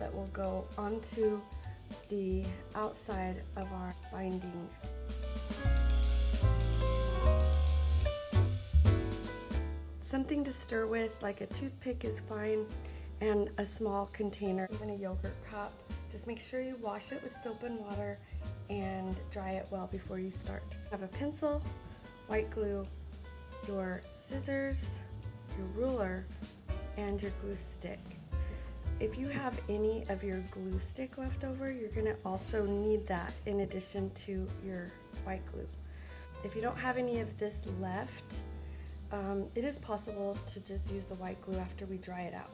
that will go onto the outside of our binding. Something to stir with, like a toothpick is fine, and a small container, even a yogurt cup. Just make sure you wash it with soap and water and dry it well before you start. Have a pencil, white glue, your scissors, your ruler, and your glue stick. If you have any of your glue stick left over, you're gonna also need that in addition to your white glue. If you don't have any of this left, it is possible to just use the white glue after we dry it out.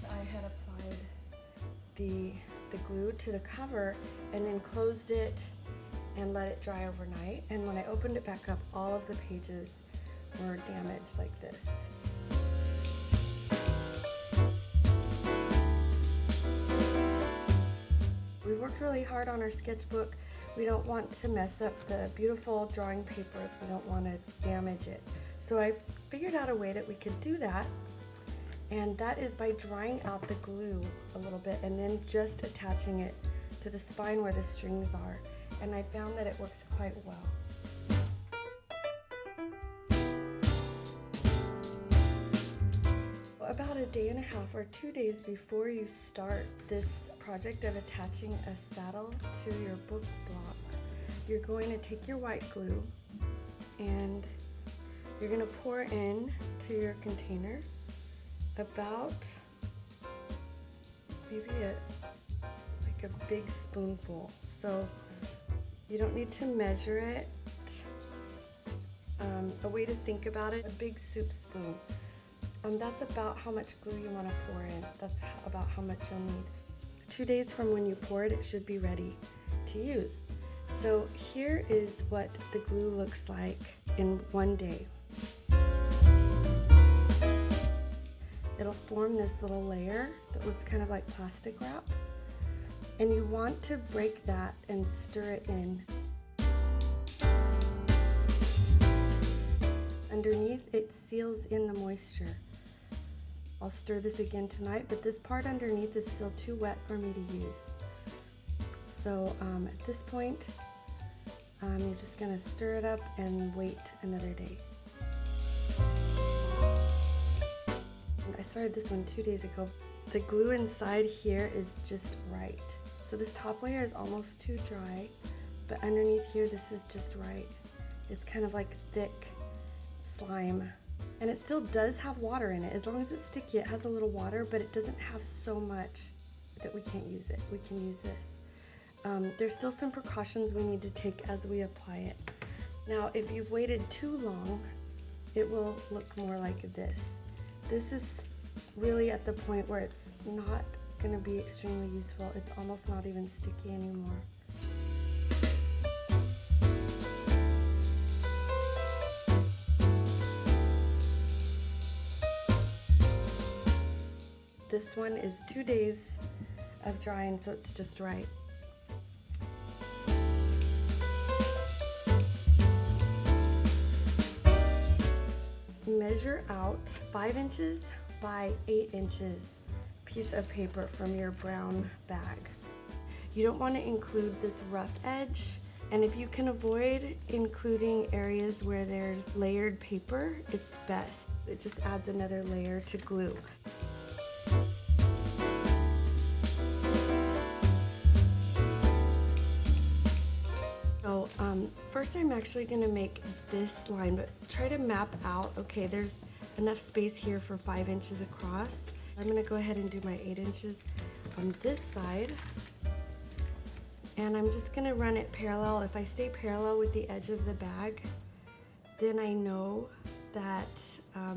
I had applied the glue to the cover and then closed it and let it dry overnight. And when I opened it back up, all of the pages were damaged like this. We worked really hard on our sketchbook. We don't want to mess up the beautiful drawing paper. We don't want to damage it. So I figured out a way that we could do that, and that is by drying out the glue a little bit and then just attaching it to the spine where the strings are. And I found that it works quite well. About a day and a half or 2 days before you start this project of attaching a saddle to your book block, you're going to take your white glue and you're going to pour in to your container about maybe like a big spoonful. So you don't need to measure it. A way to think about it, a big soup spoon. That's about how much glue you want to pour in. That's about how much you'll need. 2 days from when you pour it, it should be ready to use. So here is what the glue looks like in 1 day. It'll form this little layer that looks kind of like plastic wrap. And you want to break that and stir it in. Underneath, it seals in the moisture. I'll stir this again tonight, but this part underneath is still too wet for me to use. So at this point, you're just gonna stir it up and wait another day. And I started this one 2 days ago. The glue inside here is just right. So this top layer is almost too dry, but underneath here, this is just right. It's kind of like thick slime. And it still does have water in it. As long as it's sticky, it has a little water, but it doesn't have so much that we can't use it. We can use this. There's still some precautions we need to take as we apply it. Now, if you've waited too long, it will look more like this. This is really at the point where it's not going to be extremely useful. It's almost not even sticky anymore. This one is 2 days of drying, so it's just right. Measure out 5 inches by 8 inches piece of paper from your brown bag. You don't want to include this rough edge, and if you can avoid including areas where there's layered paper, it's best. It just adds another layer to glue. First I'm actually going to make this line, but try to map out, okay, there's enough space here for 5 inches across. I'm going to go ahead and do my 8 inches on this side, and I'm just going to run it parallel. If I stay parallel with the edge of the bag, then I know that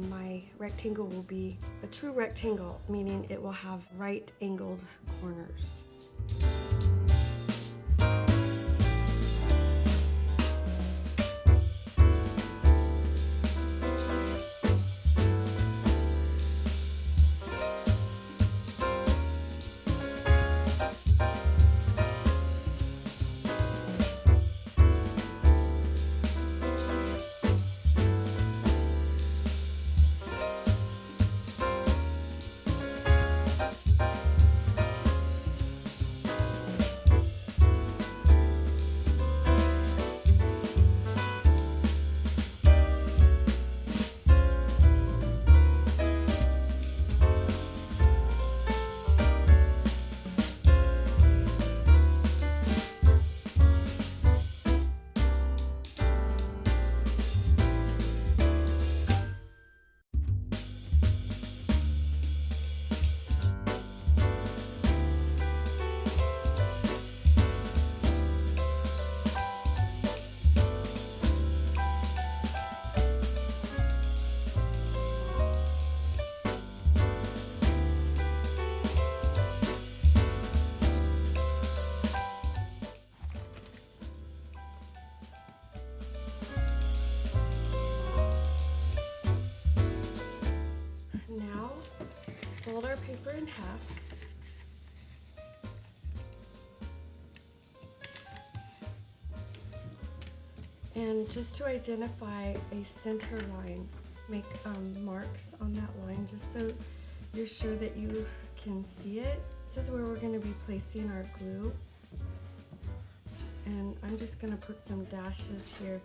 my rectangle will be a true rectangle, meaning it will have right angled corners. in half. And just to identify a center line, make marks on that line just so you're sure that you can see it. This is where we're going to be placing our glue. And I'm just going to put some dashes here.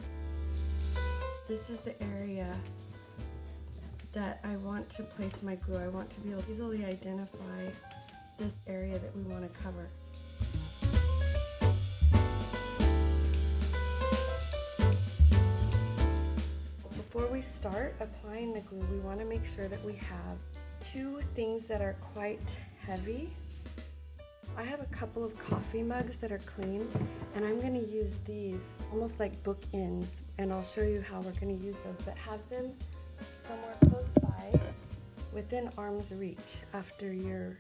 This is the area that I want to place my glue. I want to be able to easily identify this area that we want to cover. Before we start applying the glue, we want to make sure that we have two things that are quite heavy. I have a couple of coffee mugs that are clean, and I'm going to use these almost like bookends, and I'll show you how we're going to use those, but have them somewhere close by within arm's reach after you're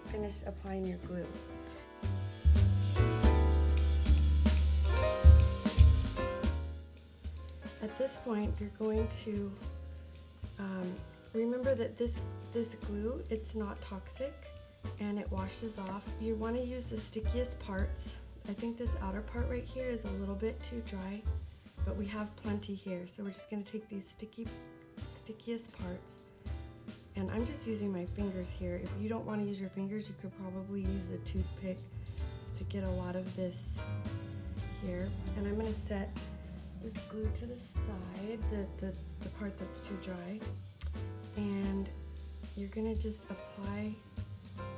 finished applying your glue. At this point, you're going to remember that this glue, it's not toxic and it washes off. You want to use the stickiest parts. I think this outer part right here is a little bit too dry, but we have plenty here. So we're just going to take these stickiest parts, and I'm just using my fingers here. If you don't want to use your fingers, you could probably use the toothpick to get a lot of this here. And I'm going to set this glue to the side, the part that's too dry, and you're going to just apply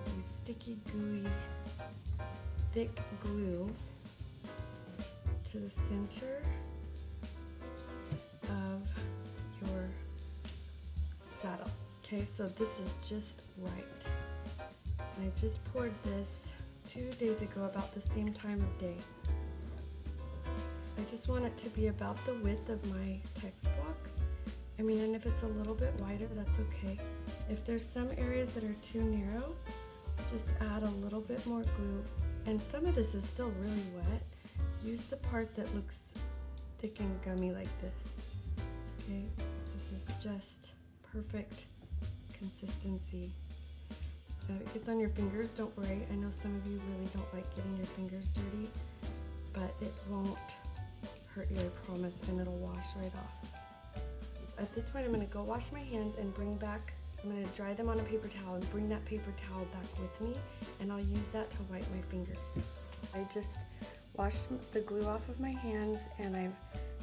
these sticky, gooey, thick glue to the center of your saddle. Okay, so this is just right. And I just poured this 2 days ago about the same time of day. I just want it to be about the width of my text block. I mean, and if it's a little bit wider, that's okay. If there's some areas that are too narrow, just add a little bit more glue. And some of this is still really wet. Use the part that looks thick and gummy like this. Okay, this is just perfect consistency. If it gets on your fingers, don't worry. I know some of you really don't like getting your fingers dirty, but it won't hurt you, I promise, and it'll wash right off. At this point, I'm going to go wash my hands and I'm going to dry them on a paper towel and bring that paper towel back with me, and I'll use that to wipe my fingers. I just washed the glue off of my hands, and I've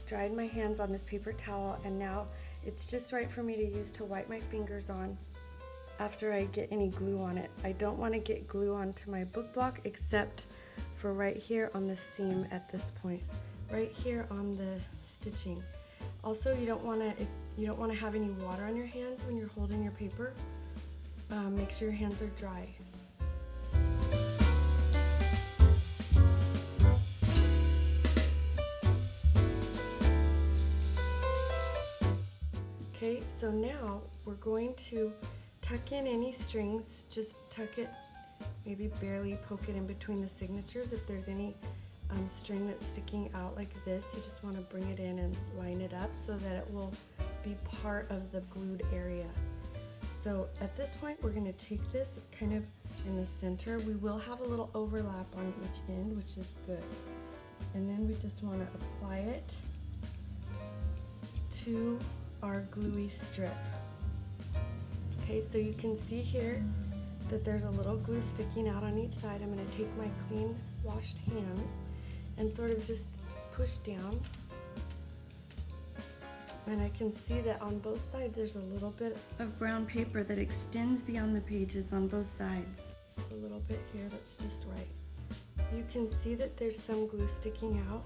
dried my hands on this paper towel, and now it's just right for me to use to wipe my fingers on after I get any glue on it. I don't want to get glue onto my book block except for right here on the seam at this point, right here on the stitching. Also, you don't want to have any water on your hands when you're holding your paper. Make sure your hands are dry. Okay, so now we're going to tuck in any strings. Just tuck it, maybe barely poke it in between the signatures. If there's any string that's sticking out like this, you just want to bring it in and line it up so that it will be part of the glued area. So at this point, we're going to take this kind of in the center. We will have a little overlap on each end, which is good. And then we just want to apply it to our gluey strip. Okay, so you can see here that there's a little glue sticking out on each side. I'm going to take my clean washed hands and sort of just push down. And I can see that on both sides there's a little bit of brown paper that extends beyond the pages on both sides. Just a little bit here, that's just right. You can see that there's some glue sticking out.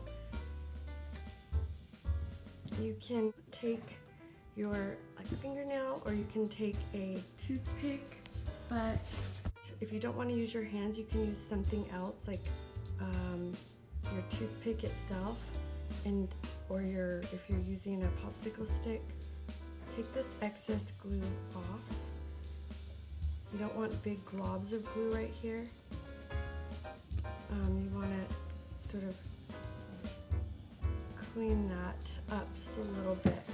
You can take your fingernail, or you can take a toothpick, but if you don't want to use your hands, you can use something else, like your toothpick itself, or if you're using a popsicle stick. Take this excess glue off. You don't want big globs of glue right here. You want to sort of clean that up just a little bit.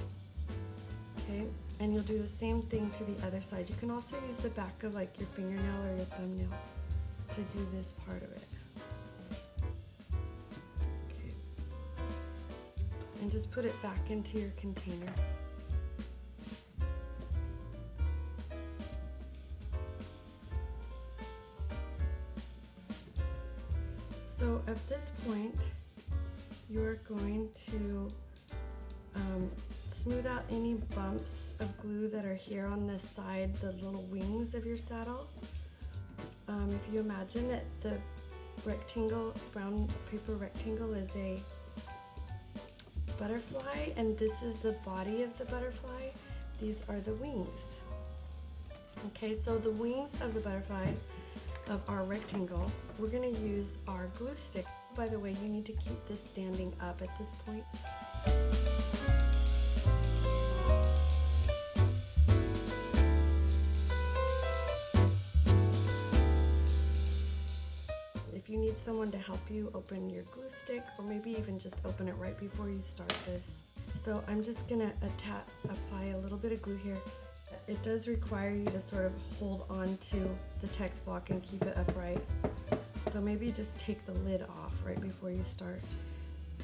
Okay, and you'll do the same thing to the other side. You can also use the back of like your fingernail or your thumbnail to do this part of it. Okay, and just put it back into your container. So at this point, you're going to smooth out any bumps of glue that are here on the side, the little wings of your saddle. If you imagine that the rectangle, brown paper rectangle is a butterfly and this is the body of the butterfly, these are the wings. Okay, so the wings of the butterfly of our rectangle, we're going to use our glue stick. By the way, you need to keep this standing up at this point. If you need someone to help you open your glue stick, or maybe even just open it right before you start this. So I'm just going to apply a little bit of glue here. It does require you to sort of hold on to the text block and keep it upright. So maybe just take the lid off right before you start.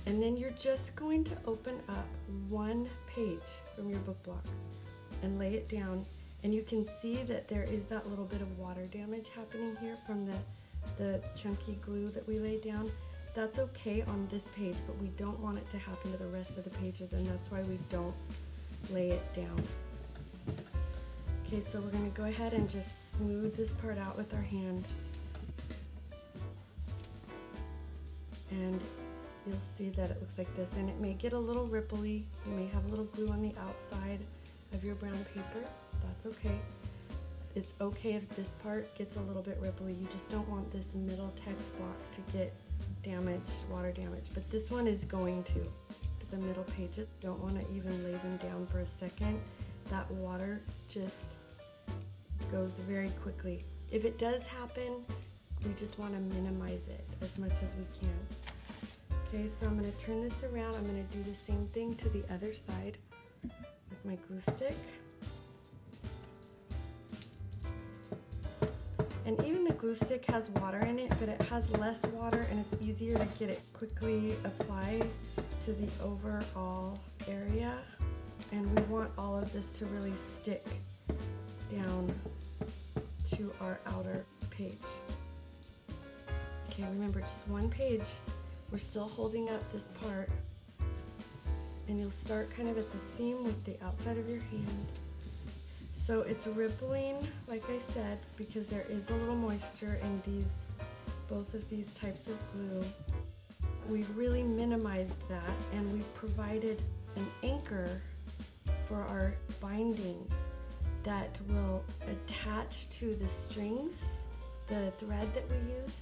And then you're just going to open up one page from your book block and lay it down. And you can see that there is that little bit of water damage happening here from the chunky glue that we laid down. That's okay on this page, but we don't want it to happen to the rest of the pages, and that's why we don't lay it down. Okay, so we're going to go ahead and just smooth this part out with our hand. And you'll see that it looks like this, and it may get a little ripply. You may have a little glue on the outside of your brown paper. That's okay. It's okay if this part gets a little bit ripply. You just don't want this middle text block to get damaged, water damage. But this one is going to the middle pages. Don't want to even lay them down for a second. That water just goes very quickly. If it does happen, we just want to minimize it as much as we can. Okay, so I'm going to turn this around. I'm going to do the same thing to the other side with my glue stick. And even the glue stick has water in it, but it has less water and it's easier to get it quickly applied to the overall area. And we want all of this to really stick down to our outer page. Okay, remember, just one page. We're still holding up this part, and you'll start kind of at the seam with the outside of your hand. So it's rippling, like I said, because there is a little moisture in both of these types of glue. We've really minimized that, and we've provided an anchor for our binding that will attach to the strings, the thread that we use,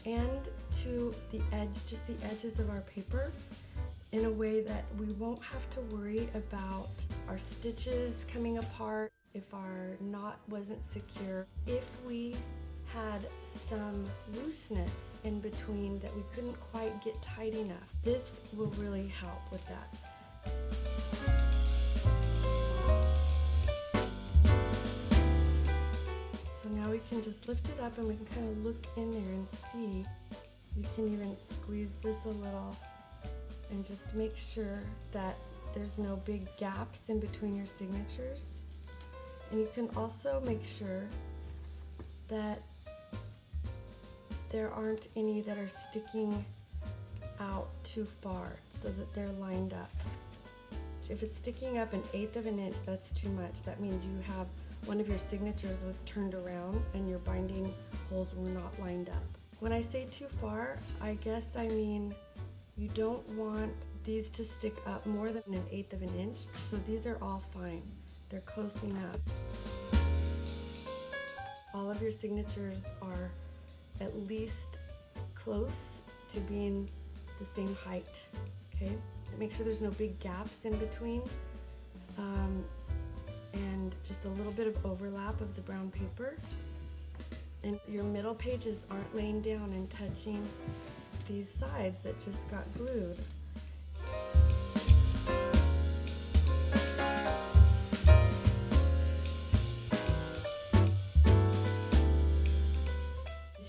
and to the edge, just the edges of our paper, in a way that we won't have to worry about our stitches coming apart if our knot wasn't secure. If we had some looseness in between that we couldn't quite get tight enough, this will really help with that. So now we can just lift it up and we can kind of look in there and see. You can even squeeze this a little and just make sure that there's no big gaps in between your signatures. And you can also make sure that there aren't any that are sticking out too far so that they're lined up. If it's sticking up 1/8 of an inch, that's too much. That means you have one of your signatures was turned around and your binding holes were not lined up. When I say too far, I guess I mean you don't want these to stick up more than 1/8 of an inch. So these are all fine. They're close enough. All of your signatures are at least close to being the same height, okay? Make sure there's no big gaps in between, and just a little bit of overlap of the brown paper. And your middle pages aren't laying down and touching these sides that just got glued.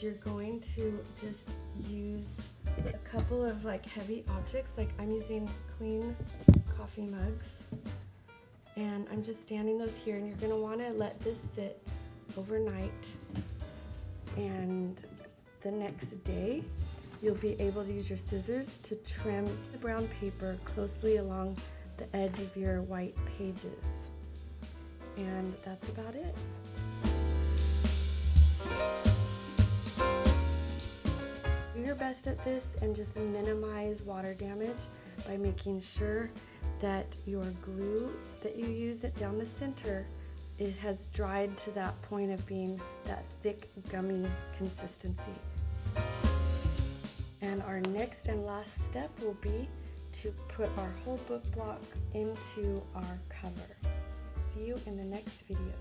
you're going to just use a couple of like heavy objects. Like I'm using clean coffee mugs, and I'm just standing those here, and you're gonna wanna let this sit overnight, and the next day you'll be able to use your scissors to trim the brown paper closely along the edge of your white pages. And that's about it. Do your best at this and just minimize water damage by making sure that your glue that you use it down the center, it has dried to that point of being that thick gummy consistency. And our next and last step will be to put our whole book block into our cover. See you in the next video.